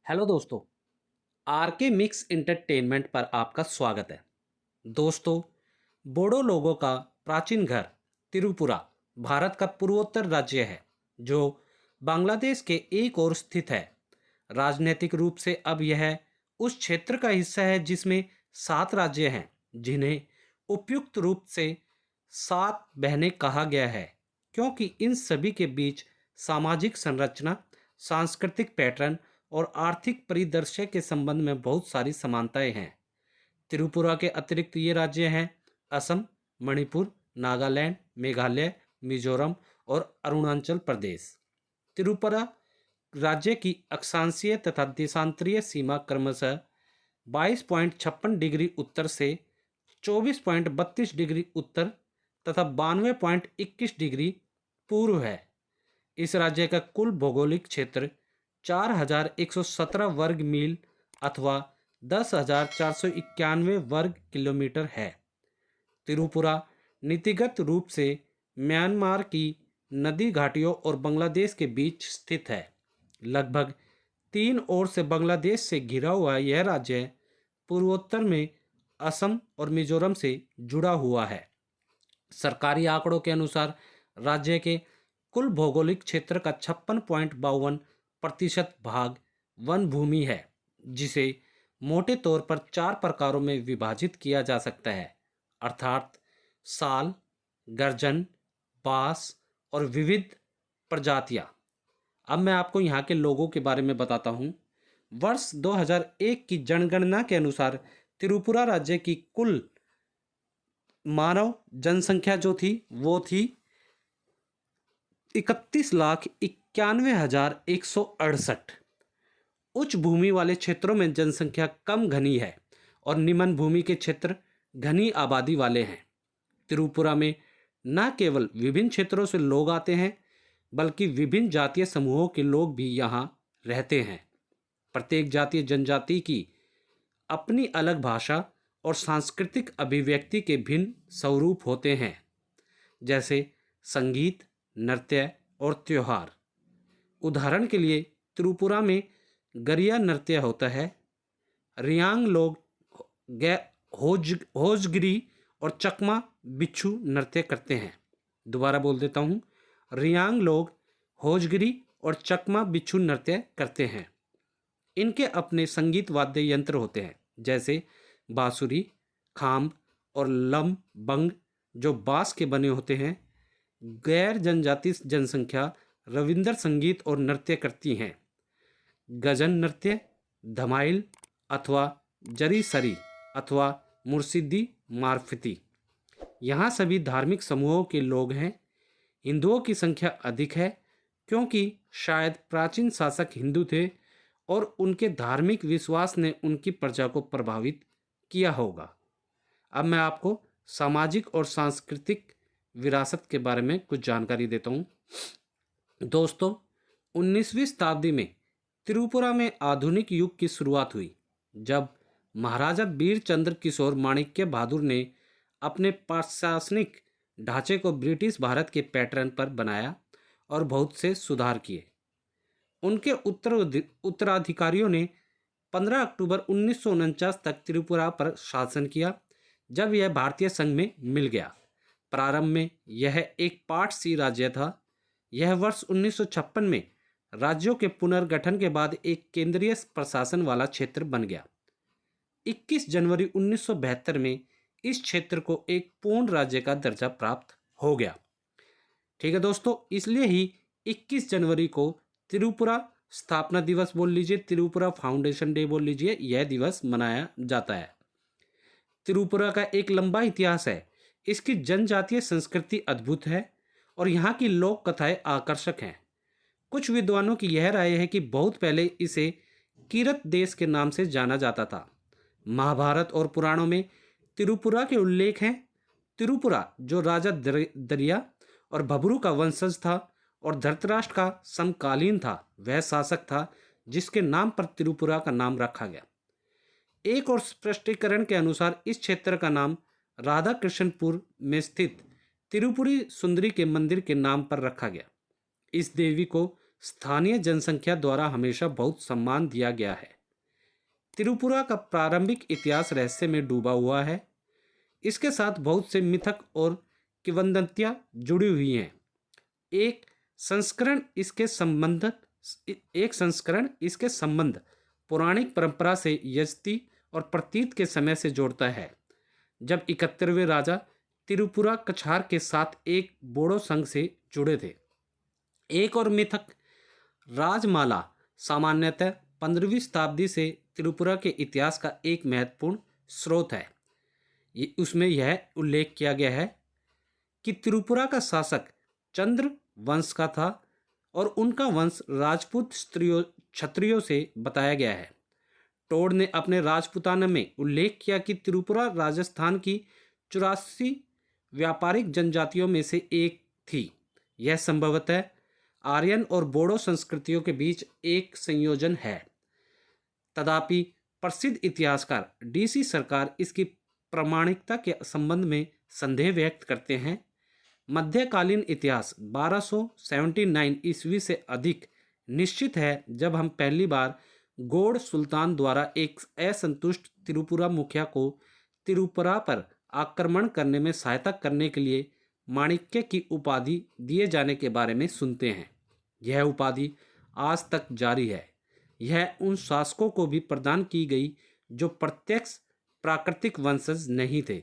Hello दोस्तों। Are के mix entertainment पर आपका स्वागत है। दोस्तों, बोडो लोगों का प्राचीन घर त्रिपुरा भारत का पूर्वोत्तर राज्य है जो बांग्लादेश के एक ओर स्थित है। राजनीतिक रूप से अब यह उस क्षेत्र का हिस्सा है जिसमें 7 राज्य हैं, जिन्हें उपयुक्त रूप से 7 बहनें कहा गया है, क्योंकि इन सभी के बीच सामाजिक संरचना, सांस्कृतिक पैटर्न और आर्थिक परिदृश्य के संबंध में बहुत सारी समानताएं हैं। त्रिपुरा के अतिरिक्त ये राज्य हैं असम, मणिपुर, नागालैंड, मेघालय, मिजोरम और अरुणाचल प्रदेश। त्रिपुरा राज्य की अक्षांशीय तथा देशांतरीय सीमा क्रमशः 22.56 डिग्री उत्तर से 24.32 डिग्री उत्तर तथा 92.21 डिग्री पूर्व है। इस राज्य का कुल भौगोलिक क्षेत्र 4117 वर्ग मील अथवा 10,491 वर्ग किलोमीटर है। त्रिपुरा नीतिगत रूप से म्यांमार की नदी घाटियों और बांग्लादेश के बीच स्थित है। लगभग 3 ओर से बांग्लादेश से घिरा हुआ यह राज्य पूर्वोत्तर में असम और मिजोरम से जुड़ा हुआ है। सरकारी आंकड़ों के अनुसार राज्य के कुल भौगोलिक क्षेत्र का 56.52% भाग वन भूमि है, जिसे मोटे तौर पर 4 प्रकारों में विभाजित किया जा सकता है, अर्थात साल, गर्जन, बांस और विविध प्रजातियां। अब मैं आपको यहाँ के लोगों के बारे में बताता हूँ। वर्ष 2001 की जनगणना के अनुसार त्रिपुरा राज्य की कुल मानव जनसंख्या जो थी वो थी 31,91,168। उच्च भूमि वाले क्षेत्रों में जनसंख्या कम घनी है और निम्न भूमि के क्षेत्र घनी आबादी वाले हैं। त्रिपुरा में न केवल विभिन्न क्षेत्रों से लोग आते हैं, बल्कि विभिन्न जातीय समूहों के लोग भी यहाँ रहते हैं। प्रत्येक जातीय जनजाति की अपनी अलग भाषा और सांस्कृतिक अभिव्यक्ति के भिन्न स्वरूप होते हैं, जैसे संगीत, नृत्य और त्योहार। उदाहरण के लिए त्रिपुरा में गरिया नृत्य होता है। रियांग लोग होजगिरी और चकमा बिच्छू नृत्य करते हैं। दोबारा बोल देता हूँ, रियांग लोग होजगिरी और चकमा बिच्छू नृत्य करते हैं। इनके अपने संगीत वाद्य यंत्र होते हैं, जैसे बांसुरी, खाम और लमबंग, जो बांस के बने होते हैं। गैर जनजाति जनसंख्या रविंद्र संगीत और नृत्य करती हैं। गजन नृत्य, धमाइल अथवा जरीसरी अथवा मुर्शिदी मारफती। यहाँ सभी धार्मिक समूहों के लोग हैं। हिंदुओं की संख्या अधिक है, क्योंकि शायद प्राचीन शासक हिंदू थे और उनके धार्मिक विश्वास ने उनकी प्रजा को प्रभावित किया होगा। अब मैं आपको सामाजिक और सांस्कृतिक विरासत के बारे में कुछ जानकारी देता हूँ। दोस्तों, 19वीं शताब्दी में त्रिपुरा में आधुनिक युग की शुरुआत हुई, जब महाराजा वीरचंद्र किशोर माणिक्य बहादुर ने अपने प्रशासनिक ढांचे को ब्रिटिश भारत के पैटर्न पर बनाया और बहुत से सुधार किए। उनके उत्तराधिकारियों ने 15 अक्टूबर 1949 तक त्रिपुरा पर शासन किया, जब यह भारतीय संघ में मिल गया। प्रारंभ में यह एक पार्ट सी राज्य था। यह वर्ष 1956 में राज्यों के पुनर्गठन के बाद एक केंद्रीय प्रशासन वाला क्षेत्र बन गया। 21 जनवरी 1972 में इस क्षेत्र को एक पूर्ण राज्य का दर्जा प्राप्त हो गया। ठीक है दोस्तों, इसलिए ही 21 जनवरी को त्रिपुरा स्थापना दिवस बोल लीजिए, त्रिपुरा फाउंडेशन डे बोल लीजिए, यह दिवस मनाया जाता है। त्रिपुरा का एक लंबा इतिहास है। इसकी जनजातीय संस्कृति अद्भुत है और यहाँ की लोक कथाएं आकर्षक हैं। कुछ विद्वानों की यह राय है कि बहुत पहले इसे किरत देश के नाम से जाना जाता था। महाभारत और पुराणों में त्रिपुरा के उल्लेख हैं। त्रिपुरा, जो राजा दरिया और भबरू का वंशज था और धृतराष्ट्र का समकालीन था, वह शासक था जिसके नाम पर त्रिपुरा का नाम रखा गया। एक और स्पष्टीकरण के अनुसार इस क्षेत्र का नाम राधा कृष्णपुर में स्थित त्रिपुरी सुंदरी के मंदिर के नाम पर रखा गया। इस देवी को स्थानीय जनसंख्या द्वारा हमेशा बहुत सम्मान दिया गया है। त्रिपुरा का प्रारंभिक इतिहास रहस्य में डूबा हुआ है। इसके साथ बहुत से मिथक और किंवदंतियां जुड़ी हुई हैं। एक संस्करण इसके संबंध पौराणिक परंपरा से यजति और प्रतीत के समय से जोड़ता है, जब 71वें राजा त्रिपुरा कछार के साथ एक बोडो संघ से जुड़े थे। एक और मिथक राजमाला सामान्यतः 15वीं शताब्दी से त्रिपुरा के इतिहास का एक महत्वपूर्ण स्रोत है। उसमें यह उल्लेख किया गया है कि त्रिपुरा का शासक चंद्र वंश का था और उनका वंश राजपूत क्षत्रियों से बताया गया है। टोड ने अपने राजपूताना में उल्लेख किया कि त्रिपुरा राजस्थान की 84 व्यापारिक जनजातियों में से एक थी। यह संभवतः आर्यन और बोडो संस्कृतियों के बीच एक संयोजन है। तथापि प्रसिद्ध इतिहासकार डीसी सरकार इसकी प्रामाणिकता के संबंध में संदेह व्यक्त करते हैं। मध्यकालीन इतिहास 1279 ईस्वी से अधिक निश्चित है, जब हम पहली बार गौड़ सुल्तान द्वारा एक असंतुष्ट त्रिपुरा मुखिया को त्रिपुरा पर आक्रमण करने में सहायता करने के लिए माणिक्य की उपाधि दिए जाने के बारे में सुनते हैं। यह उपाधि आज तक जारी है। यह उन शासकों को भी प्रदान की गई जो प्रत्यक्ष प्राकृतिक वंशज नहीं थे,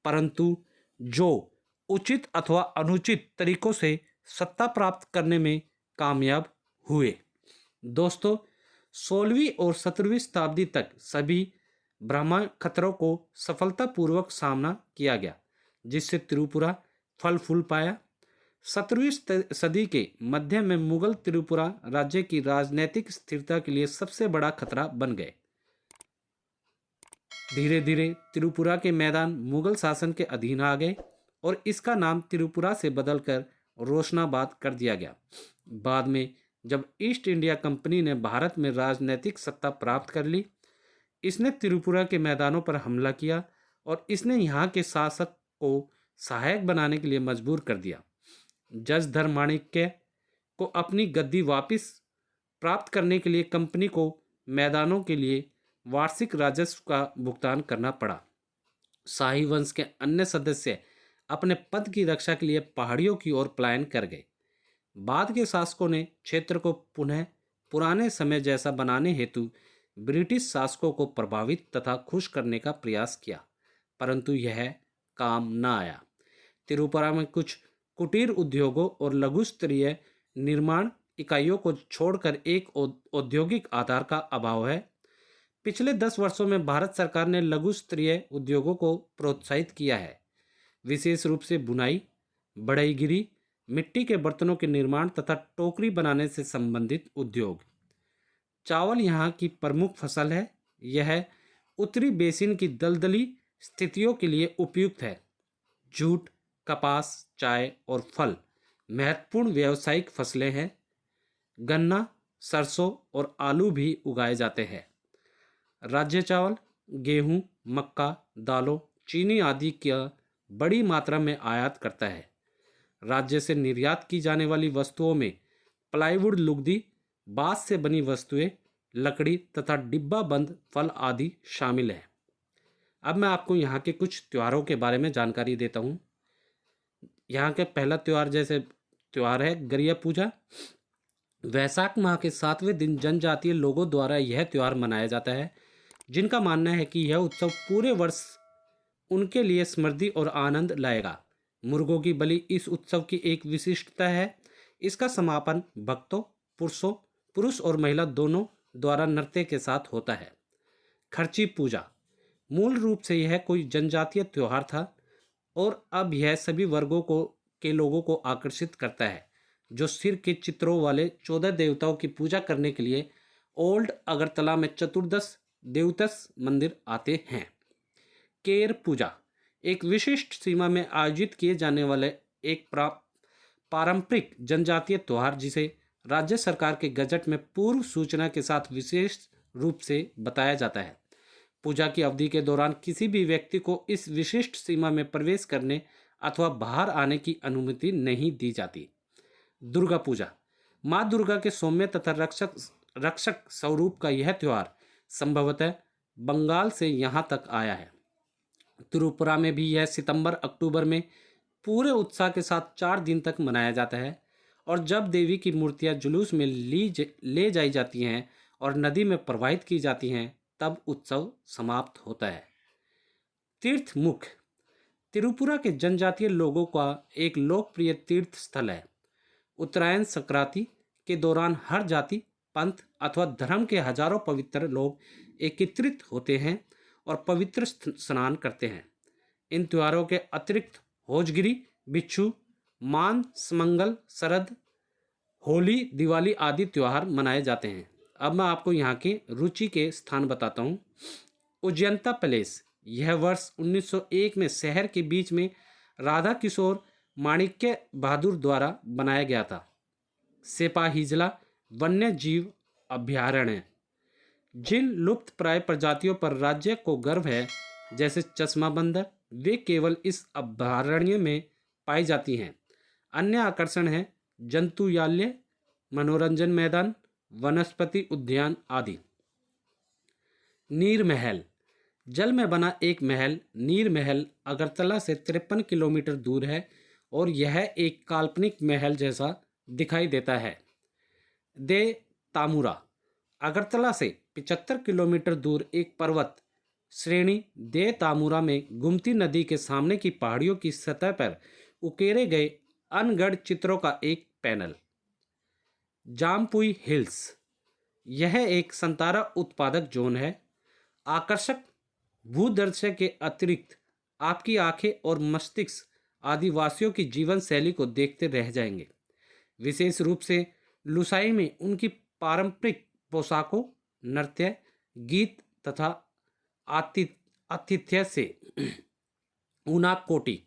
परंतु जो उचित अथवा अनुचित तरीकों से सत्ता प्राप्त करने में कामयाब हुए। दोस्तों, 16वीं और 17वीं शताब्दी तक सभी ब्राह्मण खतरों को सफलतापूर्वक सामना किया गया, जिससे त्रिपुरा फल फूल पाया। 17वीं सदी के मध्य में मुगल त्रिपुरा राज्य की राजनीतिक स्थिरता के लिए सबसे बड़ा खतरा बन गए। धीरे धीरे त्रिपुरा के मैदान मुगल शासन के अधीन आ गए और इसका नाम त्रिपुरा से बदलकर रोशनाबाद कर दिया गया। बाद में जब ईस्ट इंडिया कंपनी ने भारत में राजनीतिक सत्ता प्राप्त कर ली, इसने त्रिपुरा के मैदानों पर हमला किया और इसने यहाँ के शासक को सहायक बनाने के लिए मजबूर कर दिया। जसधर माणिक्य को अपनी गद्दी वापस प्राप्त करने के लिए कंपनी को मैदानों के लिए वार्षिक राजस्व का भुगतान करना पड़ा। शाही वंश के अन्य सदस्य अपने पद की रक्षा के लिए पहाड़ियों की ओर पलायन कर गए। बाद के शासकों ने क्षेत्र को पुनः पुराने समय जैसा बनाने हेतु ब्रिटिश शासकों को प्रभावित तथा खुश करने का प्रयास किया, परंतु यह काम न आया। त्रिपुरा में कुछ कुटीर उद्योगों और लघु स्तरीय निर्माण इकाइयों को छोड़कर एक औद्योगिक आधार का अभाव है। पिछले 10 वर्षों में भारत सरकार ने लघु स्तरीय उद्योगों को प्रोत्साहित किया है, विशेष रूप से बुनाई, बढ़ईगिरी, मिट्टी के बर्तनों के निर्माण तथा टोकरी बनाने से संबंधित उद्योग। चावल यहाँ की प्रमुख फसल है। यह उत्तरी बेसिन की दलदली स्थितियों के लिए उपयुक्त है। जूट, कपास, चाय और फल महत्वपूर्ण व्यावसायिक फसलें हैं। गन्ना, सरसों और आलू भी उगाए जाते हैं। राज्य चावल, गेहूं, मक्का, दालों, चीनी आदि का बड़ी मात्रा में आयात करता है। राज्य से निर्यात की जाने वाली वस्तुओं में प्लाईवुड, लुगदी, बांस से बनी वस्तुएं, लकड़ी तथा डिब्बा बंद फल आदि शामिल है। अब मैं आपको यहाँ के कुछ त्योहारों के बारे में जानकारी देता हूँ। यहाँ के पहला त्यौहार है गरिया पूजा। वैशाख माह के 7वें दिन जनजातीय लोगों द्वारा यह त्यौहार मनाया जाता है, जिनका मानना है कि यह उत्सव पूरे वर्ष उनके लिए समृद्धि और आनंद लाएगा। मुर्गों की बलि इस उत्सव की एक विशिष्टता है। इसका समापन भक्तों, पुरुष और महिला दोनों द्वारा नृत्य के साथ होता है। खर्ची पूजा मूल रूप से यह कोई जनजातीय त्यौहार था और अब यह सभी वर्गों के लोगों को आकर्षित करता है, जो सिर के चित्रों वाले 14 देवताओं की पूजा करने के लिए ओल्ड अगरतला में चतुर्दश देवतस मंदिर आते हैं। केर पूजा एक विशिष्ट सीमा में आयोजित किए जाने वाले एक पारंपरिक जनजातीय त्यौहार, जिसे राज्य सरकार के गजट में पूर्व सूचना के साथ विशेष रूप से बताया जाता है। पूजा की अवधि के दौरान किसी भी व्यक्ति को इस विशिष्ट सीमा में प्रवेश करने अथवा बाहर आने की अनुमति नहीं दी जाती। दुर्गा पूजा माँ दुर्गा के सौम्य तथा रक्षक स्वरूप का यह त्यौहार संभवतः बंगाल से यहाँ तक आया है। त्रिपुरा में भी यह सितंबर अक्टूबर में पूरे उत्साह के साथ 4 दिन तक मनाया जाता है और जब देवी की मूर्तियां जुलूस में ले जाई जाती हैं और नदी में प्रवाहित की जाती हैं तब उत्सव समाप्त होता है। तीर्थ मुख त्रिपुरा के जनजातीय लोगों का एक लोकप्रिय तीर्थ स्थल है। उत्तरायण संक्रांति के दौरान हर जाति, पंथ अथवा धर्म के हजारों पवित्र लोग एकत्रित होते हैं और पवित्र स्नान करते हैं। इन त्योहारों के अतिरिक्त होजगिरी, बिच्छू, मान, समंगल, शरद, होली, दिवाली आदि त्योहार मनाए जाते हैं। अब मैं आपको यहाँ के रुचि के स्थान बताता हूँ। उज्जैनता पैलेस, यह वर्ष 1901 में शहर के बीच में राधा किशोर माणिक्य बहादुर द्वारा बनाया गया था। सेपाहिजला वन्य जीव अभ्यारण्य, जिन लुप्त प्राय प्रजातियों पर राज्य को गर्व है जैसे चश्मा बंदर, वे केवल इस अभयारण्य में पाई जाती हैं। अन्य आकर्षण हैं जंतुयाल्य, मनोरंजन मैदान, वनस्पति उद्यान आदि। नीर महल, जल में बना एक महल नीर महल अगरतला से 53 किलोमीटर दूर है और यह एक काल्पनिक महल जैसा दिखाई देता है। दे तामुरा, अगरतला से 75 किलोमीटर दूर एक पर्वत श्रेणी दे तामुरा में गुमती नदी के सामने की पहाड़ियों की सतह पर उकेरे गए अनगढ़ चित्रों का एक पैनल। जामपुई हिल्स, यह एक संतारा उत्पादक जोन है। आकर्षक भूदृश्य के अतिरिक्त आपकी आंखें और मस्तिष्क आदिवासियों की जीवन शैली को देखते रह जाएंगे। विशेष रूप से लुसाई में उनकी पारंपरिक पोशाकों, नृत्य, गीत तथा आतिथ्य से। ऊनाकोटी,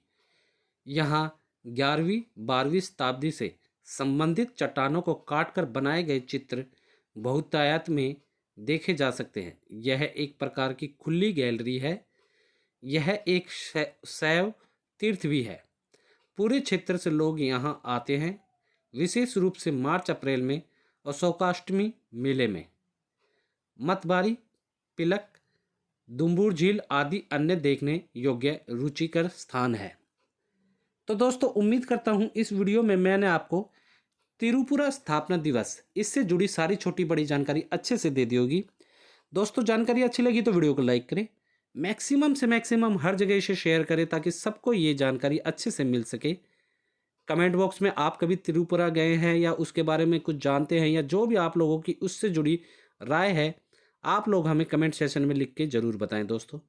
यहाँ 11वीं 12वीं शताब्दी से संबंधित चट्टानों को काटकर बनाए गए चित्र बहुतायत में देखे जा सकते हैं। यह एक प्रकार की खुली गैलरी है। यह एक शैव तीर्थ भी है। पूरे क्षेत्र से लोग यहाँ आते हैं, विशेष रूप से मार्च अप्रैल में अशोकाष्टमी मेले में। मतबारी, पिलक, दुम्बुर झील आदि अन्य देखने योग्य रुचिकर स्थान है। तो दोस्तों, उम्मीद करता हूँ इस वीडियो में मैंने आपको त्रिपुरा स्थापना दिवस इससे जुड़ी सारी छोटी बड़ी जानकारी अच्छे से दे दी होगी। दोस्तों, जानकारी अच्छी लगी तो वीडियो को लाइक करें, मैक्सिमम से मैक्सिमम हर जगह इसे शेयर करें ताकि सबको ये जानकारी अच्छे से मिल सके। कमेंट बॉक्स में आप कभी त्रिपुरा गए हैं या उसके बारे में कुछ जानते हैं या जो भी आप लोगों की उससे जुड़ी राय है, आप लोग हमें कमेंट सेशन में लिख के ज़रूर बताएं दोस्तों।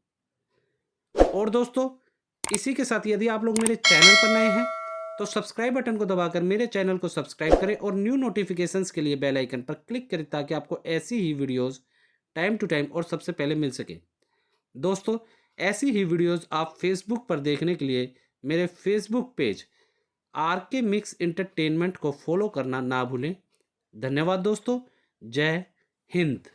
और दोस्तों, इसी के साथ यदि आप लोग मेरे चैनल पर नए हैं तो सब्सक्राइब बटन को दबाकर मेरे चैनल को सब्सक्राइब करें और न्यू नोटिफिकेशंस के लिए बेल आइकन पर क्लिक करें ताकि आपको ऐसी ही वीडियोस टाइम टू टाइम और सबसे पहले मिल सके। दोस्तों, ऐसी ही वीडियोस आप फेसबुक पर देखने के लिए मेरे Facebook page RK mix entertainment को फॉलो करना ना भूलें। धन्यवाद दोस्तों। जय हिंद।